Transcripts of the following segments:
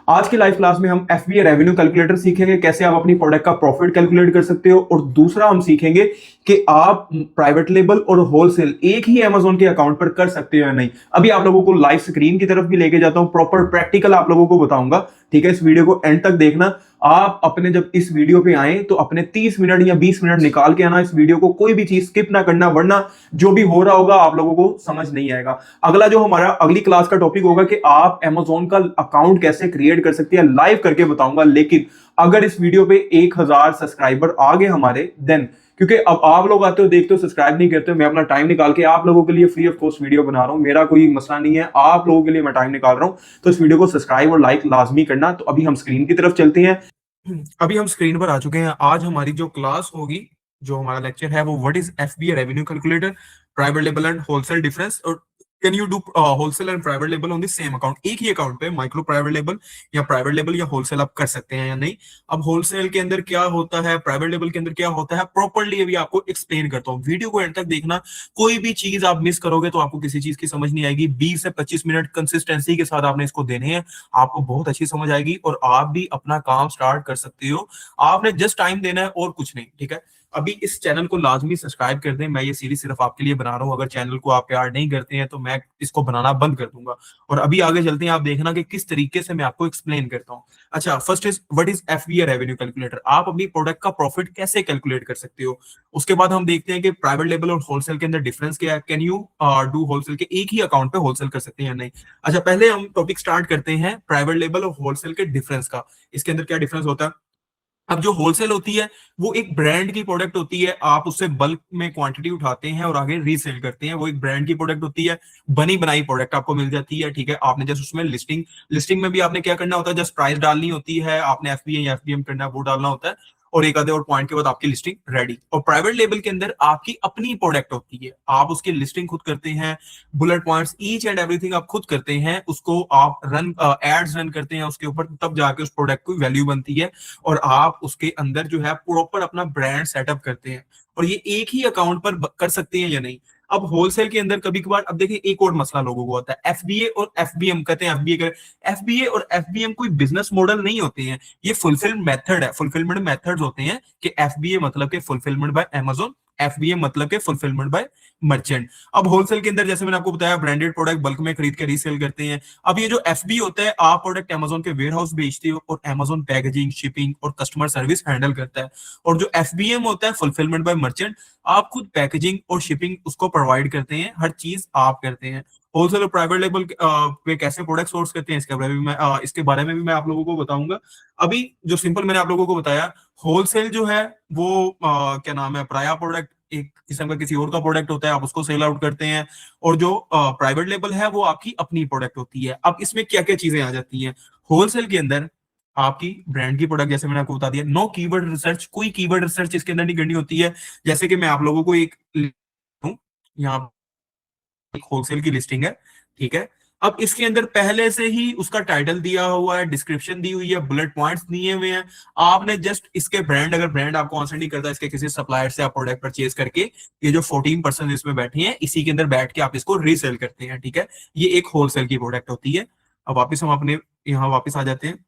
आज की live class में हम एफबीए रेवेन्यू कैलकुलेटर सीखेंगे, कैसे आप अपनी प्रोडक्ट का प्रॉफिट कैलकुलेट कर सकते हो। और दूसरा हम सीखेंगे कि आप प्राइवेट लेबल और होलसेल एक ही अमेजोन के अकाउंट पर कर सकते हो या नहीं। अभी आप लोगों को लाइव स्क्रीन की तरफ भी लेके जाता हूं, प्रॉपर प्रैक्टिकल आप लोगों को बताऊंगा। ठीक है, इस वीडियो को एंड तक देखना। आप अपने जब इस वीडियो पे आए तो अपने 30 मिनट या 20 मिनट निकाल के आना, इस वीडियो को कोई भी चीज स्किप ना करना, वरना जो भी हो रहा होगा आप लोगों को समझ नहीं आएगा। अगला जो हमारा अगली क्लास का टॉपिक होगा कि आप अमेजोन का अकाउंट कैसे क्रिएट कर सकते हैं, लाइव करके बताऊंगा। लेकिन अगर इस वीडियो पे 1000 सब्सक्राइबर आ गए हमारे, देन क्योंकि अब आप लोग आते हो, देखते हो, सब्सक्राइब नहीं करते हो, मैं अपना टाइम निकाल के आप लोगों के लिए फ्री ऑफ कॉस्ट वीडियो बना रहा हूं, मेरा कोई मसला नहीं है, आप लोगों के लिए मैं टाइम निकाल रहा हूं। तो इस वीडियो को सब्सक्राइब और लाइक लाजमी करना। तो अभी हम स्क्रीन की तरफ चलते हैं। अभी हम स्क्रीन पर आ चुके हैं। आज हमारी जो क्लास होगी, जो हमारा लेक्चर है, वो what is FBA revenue calculator, private label and wholesale difference, और can you do wholesale and private label on the same account. एक ही अकाउंट पे माइक्रो प्राइवेट लेबल या प्राइवेट लेबल या होलसेल आप कर सकते हैं या नहीं। अब होलसेल के अंदर क्या होता है, प्राइवेट लेबल के अंदर क्या होता है, प्रॉपर्ली अभी आपको एक्सप्लेन करता हूँ। वीडियो को एंड तक देखना। कोई भी चीज आप मिस करोगे तो आपको किसी चीज की समझ नहीं आएगी। 20 से 25 मिनट कंसिस्टेंसी के साथ आपने इसको देने हैं, आपको बहुत अच्छी समझ आएगी और आप भी अपना काम स्टार्ट कर सकते हो। आपने जस्ट टाइम देना है और कुछ नहीं। ठीक है, अभी इस चैनल को लाजमी सब्सक्राइब कर दें। मैं ये सीरीज सिर्फ आपके लिए बना रहा हूं। अगर चैनल को आप प्यार नहीं करते हैं तो मैं इसको बनाना बंद कर दूंगा। और अभी आगे चलते हैं, आप देखना कि किस तरीके से मैं आपको एक्सप्लेन करता हूं। अच्छा, first is what is FBA revenue calculator. आप अपनी प्रोडक्ट का प्रॉफिट कैसे कैलकुलेट कर सकते हो। उसके बाद हम देखते हैं कि प्राइवेट लेबल और होलसेल के अंदर डिफरेंस क्या है। कैन यू डू होलसेल के एक ही अकाउंट पे होलसेल कर सकते हैं या नहीं। अच्छा, पहले हम टॉपिक स्टार्ट करते हैं प्राइवेट लेबल और होलसेल के डिफरेंस का। इसके अंदर क्या डिफरेंस होता है। अब जो होलसेल होती है वो एक ब्रांड की प्रोडक्ट होती है। आप उससे बल्क में क्वांटिटी उठाते हैं और आगे रीसेल करते हैं। वो एक ब्रांड की प्रोडक्ट होती है, बनी बनाई प्रोडक्ट आपको मिल जाती है। ठीक है, आपने जस्ट उसमें लिस्टिंग लिस्टिंग में भी आपने क्या करना होता है, जस्ट प्राइस डालनी होती है, आपने एफबीए या एफबीएम करना है वो डालना होता है, और एक आधे और पॉइंट के बाद आपकी लिस्टिंग रेडी। और प्राइवेट लेबल के अंदर आपकी अपनी प्रोडक्ट होती है, आप उसकी लिस्टिंग खुद करते हैं, bullet points each and everything आप खुद करते हैं, उसको आप रन एड्स रन करते हैं उसके ऊपर, तब जाके उस प्रोडक्ट की वैल्यू बनती है और आप उसके अंदर जो है प्रॉपर अपना ब्रांड सेटअप करते हैं। और ये एक ही अकाउंट पर कर सकते हैं या नहीं। अब होलसेल के अंदर कभी कभार, अब देखिए एक और मसला लोगों को होता है, एफबीए और एफबीएम कहते हैं, एफबीए कर एफबीए और एफबीएम कोई बिजनेस मॉडल नहीं होते हैं, ये फुलफिलमेंट मेथड है, फुलफिलमेंट मेथड्स होते हैं। कि एफबीए मतलब के फुलफिलमेंट बाय अमेजोन, एफबीएम मतलब के फुलफिलमेंट बाय मर्चेंट। अब होलसेल के अंदर जैसे मैंने आपको बताया, ब्रांडेड प्रोडक्ट बल्क में खरीद के रीसेल करते हैं। अब ये जो एफबी होता है, आप प्रोडक्ट अमेजोन के वेयर हाउस भेजते हो और अमेजोन पैकेजिंग, शिपिंग और कस्टमर सर्विस हैंडल करता है। और जो एफबीएम होता है, फुलफिलमेंट बाय मर्चेंट, आप खुद पैकेजिंग और शिपिंग उसको प्रोवाइड करते हैं, हर चीज आप करते हैं। होलसेल और प्राइवेट लेवल पे कैसे प्रोडक्ट सोर्स करते हैं, इसके बारे में भी मैं आप लोगों को बताऊंगा। अभी जो सिंपल मैंने आप लोगों को बताया, होलसेल जो है वो क्या नाम है, प्राया प्रोडक्ट एक किस्म का किसी और का प्रोडक्ट होता है, आप उसको सेल आउट करते हैं। और जो प्राइवेट लेबल है वो आपकी अपनी प्रोडक्ट होती है। अब इसमें क्या क्या चीजें आ जाती हैं। होलसेल के अंदर आपकी ब्रांड की प्रोडक्ट, जैसे मैंने आपको बता दिया, नो कीवर्ड रिसर्च, कोई कीवर्ड रिसर्च इसके अंदर नहीं करनी होती है। जैसे कि मैं आप लोगों को एक यहाँ एक होलसेल की लिस्टिंग है। ठीक है, अब इसके अंदर पहले से ही उसका टाइटल दिया हुआ है, डिस्क्रिप्शन दी हुई है, बुलेट पॉइंट्स दिए हुए हैं। आपने जस्ट इसके ब्रांड, अगर ब्रांड आपको आंसर नहीं करता, इसके किसी सप्लायर से आप प्रोडक्ट परचेज करके, ये जो 14% इसमें बैठे हैं, इसी के अंदर बैठ के आप इसको रीसेल करते हैं। ठीक है, ये एक होलसेल की प्रोडक्ट होती है। अब वापिस हम अपने यहाँ वापिस आ जाते हैं।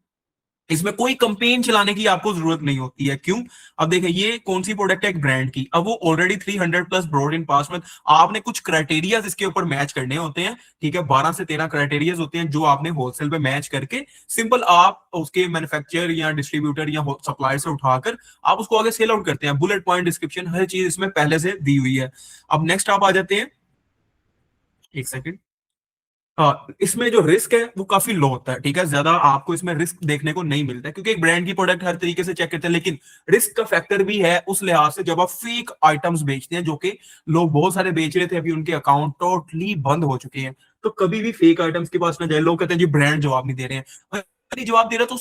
इसमें कोई कंपेन चलाने की आपको जरूरत नहीं होती है। क्यों। अब देखिए, ये कौन सी प्रोडक्ट है, एक ब्रांड की। अब वो ऑलरेडी 300 प्लस ब्रॉड इन पास में, आपने कुछ क्राइटेरिया इसके ऊपर मैच करने होते हैं। ठीक है, 12 से 13 क्राइटेरिया होते हैं जो आपने होलसेल पे मैच करके, सिंपल आप उसके मैन्युफैक्चरर या डिस्ट्रीब्यूटर या सप्लायर से उठाकर आप उसको आगे सेल आउट करते हैं। बुलेट पॉइंट, डिस्क्रिप्शन, हर चीज इसमें पहले से दी हुई है। अब नेक्स्ट आप आ जाते हैं, एक सेकेंड। इसमें जो रिस्क है वो काफी लो होता है। ठीक है, ज्यादा आपको इसमें रिस्क देखने को नहीं मिलता है, क्योंकि एक ब्रांड की प्रोडक्ट हर तरीके से चेक करते हैं। लेकिन रिस्क का फैक्टर भी है उस लिहाज से, जब आप फेक आइटम्स बेचते हैं, जो कि लोग बहुत सारे बेच रहे थे, अभी उनके अकाउंट टोटली बंद हो चुके हैं। तो कभी भी फेक आइटम्स के पास ना जाए। लोग कहते हैं जी ब्रांड जवाब नहीं दे रहे हैं, नहीं जवाब दे रहा तो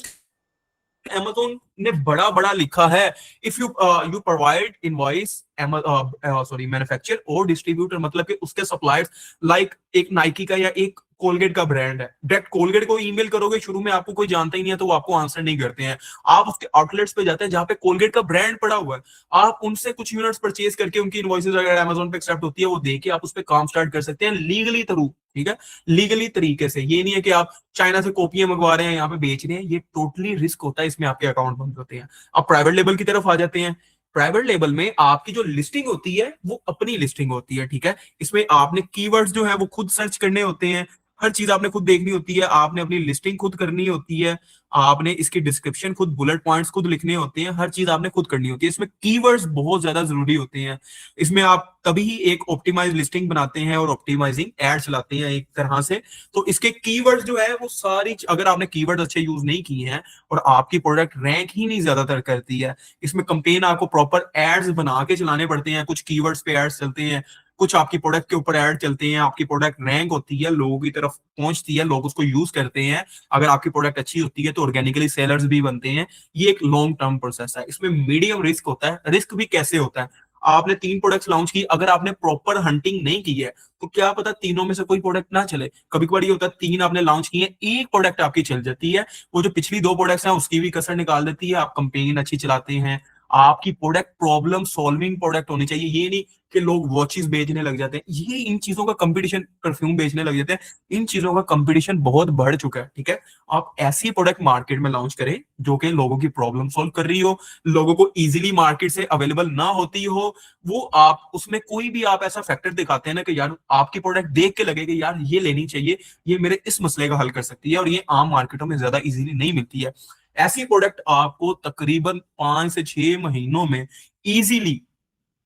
Amazon ने बड़ा बड़ा लिखा है, if you you provide invoice sorry manufacture और डिस्ट्रीब्यूटर, मतलब कि उसके सप्लायर्स, लाइक एक नाइकी का या एक कोलगेट का ब्रांड है, डायरेक्ट कोलगेट को ईमेल करोगे, शुरू में आपको कोई जानता ही नहीं है तो वो आपको आंसर नहीं करते हैं। आप उसके आउटलेट्स पे जाते हैं जहां पे कोलगेट का ब्रांड पड़ा हुआ है, आप उनसे कुछ यूनिट्स परचेज करके उनकी इनवॉइसेज अगर अमेजोन पे एक्सेप्ट होती है वो देके आप उस पर काम स्टार्ट कर सकते हैं लीगली थ्रू। ठीक है, लीगली तरीके से। ये नहीं है कि आप चाइना से कॉपियां मंगवा रहे हैं यहाँ पे बेच रहे हैं, ये टोटली रिस्क होता है, इसमें आपके अकाउंट बंद होते हैं। अब प्राइवेट लेबल की तरफ आ जाते हैं। प्राइवेट लेबल में आपकी जो लिस्टिंग होती है वो अपनी लिस्टिंग होती है। ठीक है, इसमें आपने कीवर्ड्स जो है वो खुद सर्च करने होते हैं, हर चीज आपने खुद देखनी होती है, आपने अपनी लिस्टिंग खुद करनी होती है, आपने इसकी डिस्क्रिप्शन खुद, बुलेट पॉइंट्स खुद लिखने होते हैं, हर चीज आपने खुद करनी होती है। इसमें कीवर्ड्स बहुत ज्यादा जरूरी होते हैं। इसमें आप तभी ही एक ऑप्टिमाइज लिस्टिंग बनाते हैं और ऑप्टिमाइजिंग एड चलाते हैं एक तरह से। तो इसके कीवर्ड्स जो है वो सारी, अगर आपने कीवर्ड अच्छे यूज नहीं किए हैं और आपकी प्रोडक्ट रैंक ही नहीं ज्यादातर करती है, इसमें कंपेन आपको प्रॉपर एड्स बना के चलाने पड़ते हैं, कुछ कीवर्ड्स पे एड्स चलते हैं, कुछ आपकी प्रोडक्ट के ऊपर ऐड चलते हैं, आपकी प्रोडक्ट रैंक होती है, लोगों की तरफ पहुंचती है, लोग उसको यूज करते हैं। अगर आपकी प्रोडक्ट अच्छी होती है तो ऑर्गेनिकली सेलर्स भी बनते हैं। ये एक लॉन्ग टर्म प्रोसेस है। इसमें मीडियम रिस्क होता है। रिस्क भी कैसे होता है, आपने 3 प्रोडक्ट्स लॉन्च की, अगर आपने प्रॉपर हंटिंग नहीं की है तो क्या पता तीनों में से कोई प्रोडक्ट ना चले। कभी कभी होता है 3 आपने लॉन्च किए, एक प्रोडक्ट आपकी चल जाती है, वो जो पिछली 2 प्रोडक्ट्स हैं उसकी भी कसर निकाल देती है। आप कंपेन अच्छी चलाते हैं, आपकी प्रोडक्ट प्रॉब्लम सॉल्विंग प्रोडक्ट होनी चाहिए। ये नहीं कि लोग वॉचेस बेचने लग जाते हैं, ये इन चीजों का कंपटीशन, परफ्यूम बेचने लग जाते हैं, इन चीजों का कंपटीशन बहुत बढ़ चुका है। ठीक है, आप ऐसी प्रोडक्ट मार्केट में लॉन्च करें जो कि लोगों की प्रॉब्लम सॉल्व कर रही हो, लोगों को इजीली मार्केट से अवेलेबल ना होती हो। वो आप उसमें कोई भी आप ऐसा फैक्टर दिखाते हैं ना कि यार आपकी प्रोडक्ट देख के लगे कि यार ये लेनी चाहिए, ये मेरे इस मसले का हल कर सकती है और ये आम मार्केटों में ज्यादा इजीली नहीं मिलती है। ऐसी प्रोडक्ट आपको तकरीबन 5 से 6 महीनों में इजीली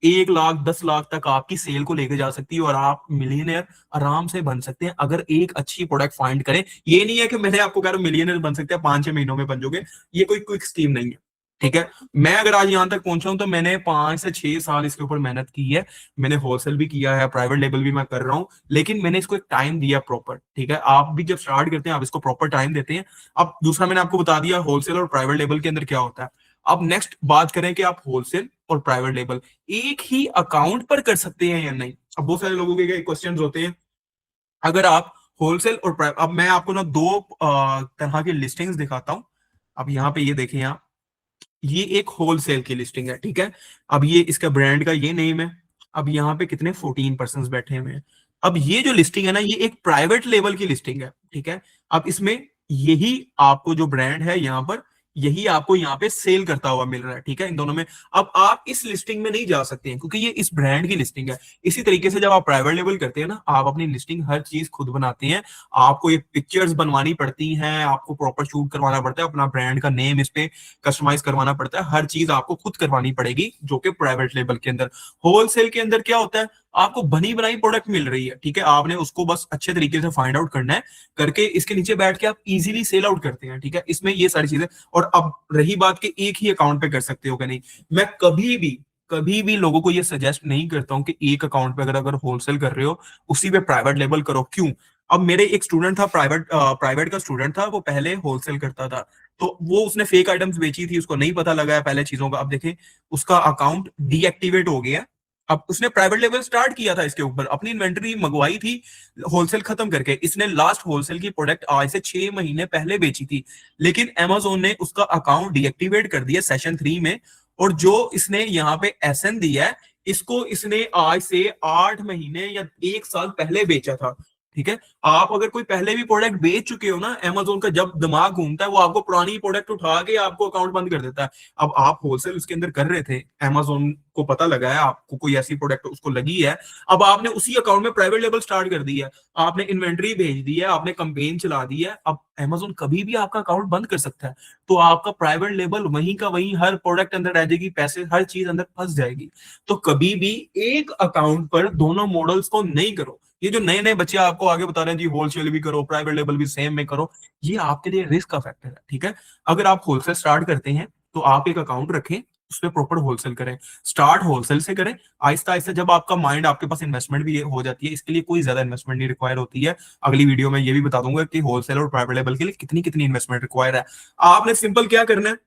1 लाख 10 लाख तक आपकी सेल को लेके जा सकती है और आप मिलियनर आराम से बन सकते हैं अगर एक अच्छी प्रोडक्ट फाइंड करें। ये नहीं है कि मैंने आपको कह रहा हूं मिलियनर बन सकते हैं 5-6 महीनों में बन जाओगे, ये कोई क्विक स्कीम नहीं है। ठीक है, मैं अगर आज यहां तक पहुंचा हूं तो मैंने 5 से 6 साल इसके ऊपर मेहनत की है। मैंने होलसेल भी किया है, प्राइवेट लेबल भी मैं कर रहा हूं, लेकिन मैंने इसको एक टाइम दिया प्रॉपर। ठीक है, आप भी जब स्टार्ट करते हैं आप इसको प्रॉपर टाइम देते हैं। अब दूसरा मैंने आपको बता दिया होलसेल और प्राइवेट लेबल के अंदर क्या होता है। अब नेक्स्ट बात करें कि आप होलसेल और प्राइवेट लेबल एक ही अकाउंट पर कर सकते हैं या नहीं। अब बहुत सारे लोगों के क्वेश्चंस होते हैं। अगर आप होलसेल और प्राइवेट, अब मैं आपको ना 2 तरह की लिस्टिंग्स दिखाता हूं। अब यहाँ पे ये देखें आप, ये एक होलसेल की लिस्टिंग है। ठीक है, अब ये इसका ब्रांड का ये नेम है। अब यहाँ पे कितने 14 पर्सन बैठे हुए हैं। अब ये जो लिस्टिंग है ना, ये एक प्राइवेट लेवल की लिस्टिंग है। ठीक है, अब इसमें यही आपको जो ब्रांड है यहाँ पर, यही आपको यहाँ पे सेल करता हुआ मिल रहा है। ठीक है, इन दोनों में। अब आप इस लिस्टिंग में नहीं जा सकते हैं क्योंकि ये इस ब्रांड की लिस्टिंग है। इसी तरीके से जब आप प्राइवेट लेवल करते हैं ना, आप अपनी लिस्टिंग हर चीज खुद बनाते हैं। आपको ये पिक्चर्स बनवानी पड़ती हैं, आपको प्रॉपर शूट करवाना पड़ता है, अपना ब्रांड का नेम इस पे कस्टमाइज करवाना पड़ता है, हर चीज आपको खुद करवानी पड़ेगी, जो कि प्राइवेट लेबल के अंदर। होलसेल के अंदर क्या होता है, आपको बनी बनाई प्रोडक्ट मिल रही है। ठीक है, आपने उसको बस अच्छे तरीके से फाइंड आउट करना है, करके इसके नीचे बैठ के आप इजीली सेल आउट करते हैं। ठीक है, इसमें ये सारी चीजें। और अब रही बात कि एक ही अकाउंट पे कर सकते हो कि नहीं, मैं कभी भी लोगों को ये सजेस्ट नहीं करता हूं कि एक अकाउंट पे अगर होलसेल कर रहे हो उसी पे प्राइवेट लेबल करो। क्यों? अब मेरे एक स्टूडेंट था, प्राइवेट का स्टूडेंट था, वो पहले होलसेल करता था, तो वो उसने फेक आइटम्स बेची थी, उसको नहीं पता लगा है पहले चीजों का। अब देखें उसका अकाउंट डीएक्टिवेट हो गया। अब उसने प्राइवेट लेवल स्टार्ट किया था, इसके ऊपर अपनी इन्वेंटरी मंगवाई थी, होलसेल खत्म करके इसने लास्ट होलसेल की प्रोडक्ट आज से 6 महीने पहले बेची थी। लेकिन अमेजोन ने उसका अकाउंट डीएक्टिवेट कर दिया सेशन 3 में, और जो इसने यहाँ पे एसएन दिया है, इसको इसने आज से 8 महीने या 1 साल पहले बेचा था। ठीक है, आप अगर कोई पहले भी प्रोडक्ट बेच चुके हो ना, अमेजोन का जब दिमाग घूमता है वो आपको पुरानी प्रोडक्ट उठा के आपको अकाउंट बंद कर देता है। अब आप होलसेल उसके अंदर कर रहे थे, अमेजोन को पता लगा है आपको कोई ऐसी प्रोडक्ट उसको लगी है, अब आपने उसी अकाउंट में प्राइवेट लेबल स्टार्ट कर दी है, आपने इन्वेंट्री भेज दी है, आपने कंपेन चला दी है। अब अमेजोन कभी भी आपका अकाउंट बंद कर सकता है, तो आपका प्राइवेट लेबल वहीं का वहीं हर प्रोडक्ट अंदर रह जाएगी, पैसे हर चीज अंदर फंस जाएगी। तो कभी भी एक अकाउंट पर दोनों मॉडल्स को नहीं करो। ये जो नए नए बच्चे आपको आगे बता रहे हैं जी होलसेल भी करो प्राइवेट लेबल भी सेम में करो, ये आपके लिए रिस्क का फैक्टर है। ठीक है, अगर आप होलसेल स्टार्ट करते हैं तो आप एक अकाउंट रखें, उसमें प्रॉपर होलसेल करें, स्टार्ट होलसेल से करें। आहिस्ता आहिस्ता जब आपका माइंड, आपके पास इन्वेस्टमेंट भी हो जाती है, इसके लिए कोई ज्यादा इन्वेस्टमेंट नहीं रिक्वायर होती है। अगली वीडियो में ये भी बता दूंगा कि होलसेल और प्राइवेट लेवल के लिए कितनी कितनी इन्वेस्टमेंट रिक्वायर है। आपने सिंपल क्या करना है,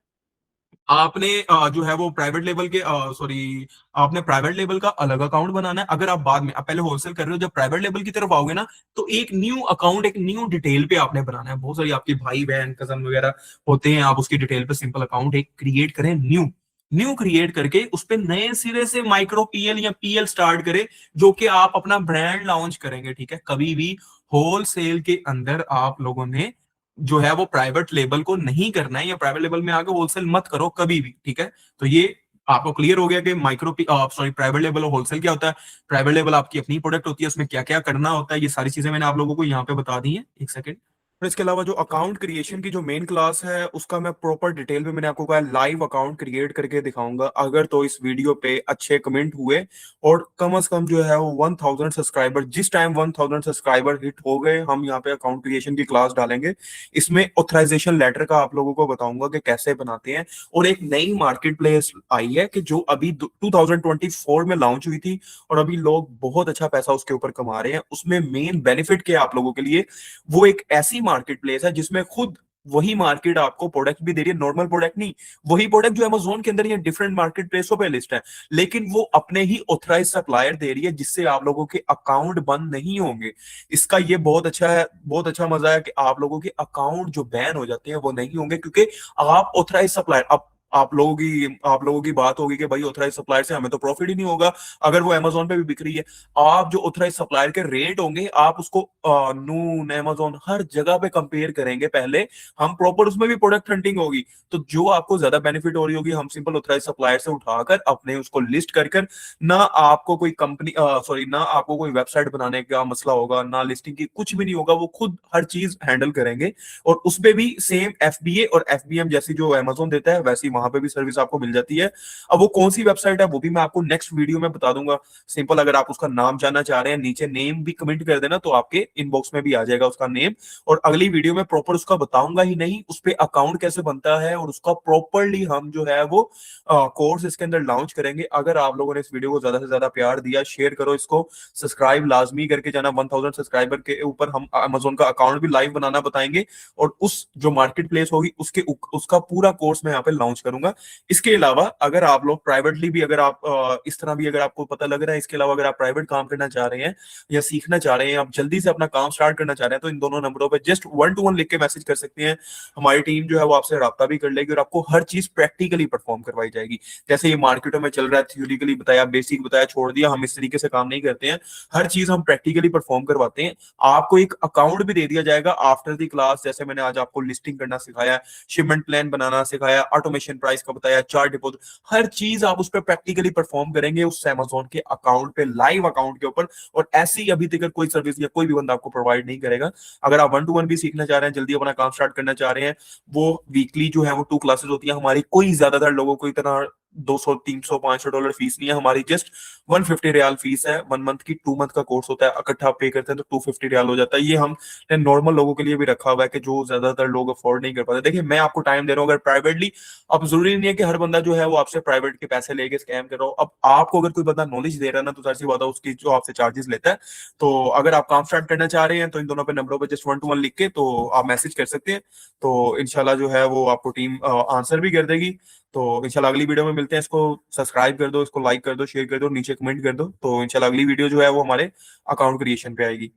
आपने जो है वो प्राइवेट लेवल के सॉरी आपने प्राइवेट लेवल का अलग अकाउंट बनाना है। अगर आप बाद में आप पहले होलसेल कर रहे हो, जब प्राइवेट लेवल की तरफ आओगे ना, तो एक न्यू अकाउंट, एक न्यू डिटेल पे आपने बनाना है। बहुत सारी आपकी भाई बहन कजन वगैरह होते हैं, आप उसकी डिटेल पे सिंपल अकाउंट एक क्रिएट करें, न्यू न्यू क्रिएट करके उस पे नए सिरे से माइक्रो पीएल या पीएल स्टार्ट करें, जो कि आप अपना ब्रांड लॉन्च करेंगे। ठीक है, कभी भी होलसेल के अंदर आप लोगों ने जो है वो प्राइवेट लेबल को नहीं करना है, या प्राइवेट लेबल में आके होलसेल मत करो कभी भी। ठीक है, तो ये आपको क्लियर हो गया कि माइक्रो सॉरी प्राइवेट लेबल और होलसेल क्या होता है। प्राइवेट लेबल आपकी अपनी प्रोडक्ट होती है, उसमें क्या क्या करना होता है, ये सारी चीजें मैंने आप लोगों को यहाँ पे बता दी है। एक सेकंड। और इसके अलावा जो अकाउंट क्रिएशन की जो मेन क्लास है, उसका मैं प्रॉपर डिटेल में मैंने आपको कहा लाइव अकाउंट क्रिएट करके दिखाऊंगा। अगर तो इस वीडियो पे अच्छे कमेंट हुए और कम से कम जो है वो 1000 सब्सक्राइबर, जिस टाइम 1000 सब्सक्राइबर हिट हो गए, हम यहाँ पे अकाउंट क्रिएशन की क्लास डालेंगे। इसमें ऑथराइजेशन लेटर का आप लोगों को बताऊंगा कि कैसे बनाते हैं। और एक नई मार्केट प्लेस आई है कि जो अभी 2024 में लॉन्च हुई थी, और अभी लोग बहुत अच्छा पैसा उसके ऊपर कमा रहे हैं। उसमें मेन बेनिफिट क्या है आप लोगों के लिए, वो एक ऐसी मार्केट प्लेस है जिसमें खुद वही मार्केट आपको प्रोडक्ट भी दे रही है, नॉर्मल प्रोडक्ट नहीं, वही प्रोडक्ट जो अमेजोन के अंदर ये डिफरेंट मार्केट प्लेसों पे लिस्ट है, लेकिन वो अपने ही ऑथराइज सप्लायर दे रही है, जिससे आप लोगों के अकाउंट बंद नहीं होंगे। इसका ये बहुत अच्छा है, बहुत अच्छा मजा है कि आप लोगों के अकाउंट जो बैन हो जाते हैं वो नहीं होंगे, क्योंकि आप ऑथराइज सप्लायर, अब आप लोगों की बात होगी कि भाई ऑथराइज सप्लायर से हमें तो प्रॉफिट ही नहीं होगा अगर वो अमेजोन पे भी बिक रही है। आप जो ऑथराइज सप्लायर के रेट होंगे, आप उसको नून, अमेजोन, हर जगह पे कंपेयर करेंगे पहले। हम प्रॉपर उसमें भी प्रोडक्ट हंटिंग होगी, तो जो आपको ज्यादा बेनिफिट हो रही होगी, हम सिंपल ऑथराइज सप्लायर से उठाकर अपने उसको लिस्ट कर कर, ना आपको कोई कंपनी सॉरी ना आपको कोई वेबसाइट बनाने का मसला होगा, ना लिस्टिंग की, कुछ भी नहीं होगा, वो खुद हर चीज हैंडल करेंगे। और उसपे भी सेम एफबीए और एफबीएम जैसी जो अमेजोन देता है, वैसी वहां पे भी सर्विस आपको मिल जाती है। अब वो कौन सी वेबसाइट है वो भी मैं आपको नेक्स्ट वीडियो में बता दूंगा। सिंपल अगर आप उसका नाम जानना चाह रहे हैं, नीचे नेम भी कमेंट कर देना, तो आपके इनबॉक्स में भी आ जाएगा उसका नेम। और अगली वीडियो में प्रॉपर उसका बताऊंगा ही नहीं, उस पे अकाउंट कैसे बनता है, और उसका प्रॉपरली हम जो है वो कोर्स इसके अंदर लॉन्च करेंगे। अगर आप लोगों ने इस वीडियो को ज्यादा से ज्यादा प्यार दिया, शेयर करो इसको, सब्सक्राइब लाजमी करके जाना। 1000 सब्सक्राइबर के ऊपर हम अमेजोन का अकाउंट भी लाइव बनाना बताएंगे, और उस जो मार्केट प्लेस होगी उसके उसका पूरा कोर्स मैं यहाँ पे लॉन्च करूंगा। इसके अलावा अगर आप लोग प्राइवेटली भी, अगर आप इस तरह भी अगर आपको पता लग रहा है, इसके अलावा अगर आप प्राइवेट काम करना चाह रहे हैं या सीखना चाह रहे हैं, आप जल्दी से अपना काम स्टार्ट करना चाह रहे हैं, तो इन दोनों नंबरों पे जस्ट 1 to 1 लिख के मैसेज कर सकते हैं। हमारी टीम जो है वो आपसे राब्ता भी कर लेगी, और आपको हर चीज प्रैक्टिकली परफॉर्म करवाई जाएगी। जैसे ये मार्केटों में चल रहा है, थ्योरिटिकली बताया, बेसिक बताया, छोड़ दिया, हम इस तरीके से काम नहीं करते हैं। हर चीज हम प्रैक्टिकली परफॉर्म करवाते हैं। आपको एक अकाउंट भी दे दिया जाएगा आफ्टर द क्लास, जैसे मैंने आज आपको लिस्टिंग करना सिखाया, शिपमेंट प्लान बनाना सिखाया, ऑटोमेशन प्राइस का बताया, चार्ट डिपॉजिट, हर चीज आप उस पर प्रैक्टिकली परफॉर्म करेंगे उस अमेजोन के अकाउंट पे, लाइव अकाउंट के ऊपर। और ऐसी अभी तक कोई सर्विस या कोई भी बंदा आपको प्रोवाइड नहीं करेगा। अगर आप 1 to 1 भी सीखना चाह रहे हैं, जल्दी अपना काम स्टार्ट करना चाह रहे हैं, वो वीकली जो है वो 2 क्लासेस होती है हमारी। कोई ज्यादातर लोगों को इतना 200 300 $500 फीस नहीं है हमारी, जस्ट 150 रियाल फीस है 1 मंथ की। 2 मंथ का कोर्स होता है, इकट्ठा पे करते हैं तो 250 रियाल हो जाता है। ये हम नॉर्मल लोगों के लिए भी रखा हुआ है कि जो ज्यादातर लोग अफोर्ड नहीं कर पाते। देखिए मैं आपको टाइम दे रहा हूँ, अगर प्राइवेटली, अब जरूरी नहीं है कि हर बंदा जो है वो आपसे प्राइवेट के पैसे लेके स्कैम कर रहा हो। अब आपको अगर कोई बंदा नॉलेज दे रहा है ना, तो जाहिर सी बात है उसकी जो आपसे चार्जेस लेता है। तो अगर आप काम स्टार्ट करना चाह रहे हैं, तो इन दोनों पे नंबरों पे जस्ट 1 to 1 लिख के तो आप मैसेज कर सकते हैं। तो इंशाल्लाह जो है वो आपको टीम आंसर भी कर देगी। तो इंशाल्लाह अगली वीडियो में मिलते हैं। इसको सब्सक्राइब कर दो, इसको लाइक कर दो, शेयर कर दो, नीचे कमेंट कर दो। तो इंशाल्लाह अगली वीडियो जो है वो हमारे अकाउंट क्रिएशन पे आएगी।